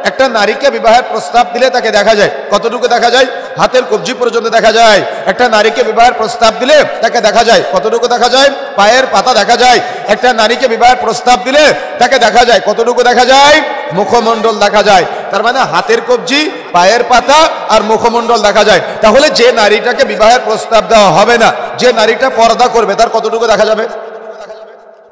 একটা নারীকে বিবাহের প্রস্তাব দিলে তাকে দেখা যায় কতটুকু দেখা যায়? হাতের কবজি পর্যন্ত দেখা যায়। একটা নারীকে বিবাহের প্রস্তাব দিলে তাকে দেখা যায় কতটুকু দেখা যায়? পায়ের পাতা দেখা যায়। একটা নারীকে বিবাহের প্রস্তাব দিলে তাকে দেখা যায় কতটুকু দেখা যায়? মুখমণ্ডল দেখা যায়। তার মানে হাতের কবজি, পায়ের পাতা আর মুখমণ্ডল দেখা যায়। তাহলে যে নারীটাকে বিবাহের প্রস্তাব দেওয়া হবে না, যে নারীটা পর্দা করবে, তার কতটুকু দেখা যাবে?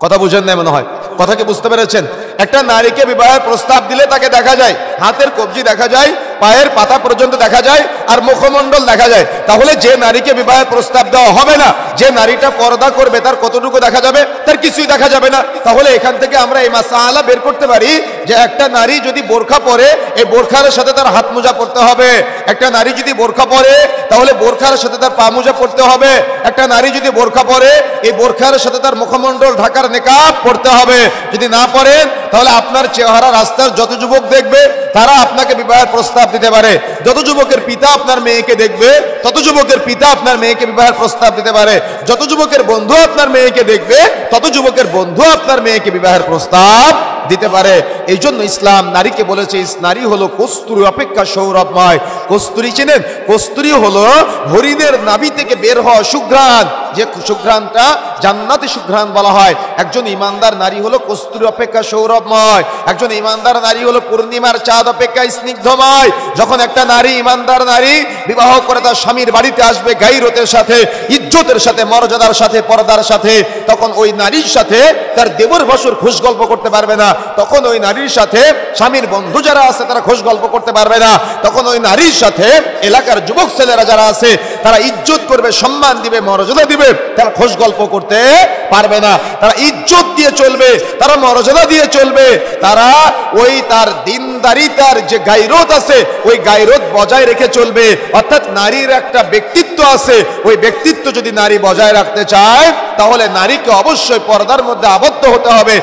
কথা বুঝেন না মনে হয়। কথা কি বুঝতে পেরেছেন? একটা নারীকে বিবাহের প্রস্তাব দিলে তাকে দেখা যায় হাতের কবজি দেখা যায়, পায়ের পাতা পর্যন্ত দেখা যায় আর মুখমণ্ডল দেখা যায়। তাহলে যে নারীকে বিবাহের প্রস্তাব দেওয়া হবে না, যে নারীটা পর্দা করবে, তার কতটুকু দেখা যাবে? তার কিছুই দেখা যাবে না। তাহলে এখান থেকে আমরা এই মাসআলা বের করতে পারি যে একটা নারী যদি বোরখা পরে, এই বোরখার সাথে তার হাত মোজা পরতে হবে। একটা নারী যদি বোরখা পরে, তাহলে বোরখার সাথে তার পা মোজা পরতে হবে। একটা নারী যদি বোরখা পরে, এই বোরখার সাথে তার মুখমণ্ডল ঢাকার নিকাব পরতে হবে। যদি না পরেন, তাহলে আপনার চেহারা রাস্তার যত যুবক দেখবে, তারা আপনাকে বিবাহের প্রস্তাব দিতে পারে। যত যুবকের পিতা আপনার মেয়েকে দেখবে, তত যুবকের পিতা আপনার মেয়েকে বিবাহের প্রস্তাব দিতে পারে। যত যুবকের বন্ধু আপনার মেয়েকে দেখবে, তত যুবকের বন্ধু আপনার মেয়েকে বিবাহের প্রস্তাব দিতে পারে। এই জন্য ইসলাম নারীকে বলেছে, নারী হলো কস্তুরী অপেক্ষা সৌরভময়। কস্তুরী চেনেন? কস্তুরী হলো হরিণের নাভি থেকে বের হওয়া সুঘ্রাণ, যে সুঘ্রাণটা জান্নাতি সুঘ্রাণ বলা হয়। একজন ইমানদার নারী হলো কস্তুরী অপেক্ষা সৌরভময়। একজন ইমানদার নারী হলো পূর্ণিমার চাঁদ অপেক্ষা স্নিগ্ধময়। যখন একটা নারী, ইমানদার নারী বিবাহ করে তার স্বামীর বাড়িতে আসবে গায়রতের সাথে, ইজ্জতের সাথে, মর্যাদার সাথে, পর্দার সাথে, তখন ওই নারীর সাথে তার দেবর ভাসুর খোঁজ গল্প করতে পারবে না। তখন ওই নারীর সাথে স্বামীর বন্ধু যারা আছে তারা খোঁজ গল্প করতে পারবে না। তখন ওই নারীর সাথে এলাকার যুবক ছেলেরা যারা আছে তারা ইজ্জত করবে, সম্মান দিবে, মর্যাদা দিবে, তারা খোঁজ গল্প করতে পারবে না। তারা ইজ্জত দিয়ে চলবে, তারা মর্যাদা দিয়ে চলবে, তারা ওই তার দিনদারি, তার যে গায়রত আছে, ওই গায়রত বজায় রেখে চলবে। অর্থাৎ নারীর একটা ব্যক্তিত্ব আছে, ওই ব্যক্তিত্ব যদি নারী বজায় রাখতে চায়, তাহলে নারীকে অবশ্যই পর্দার মধ্যে আবদ্ধ হতে হবে।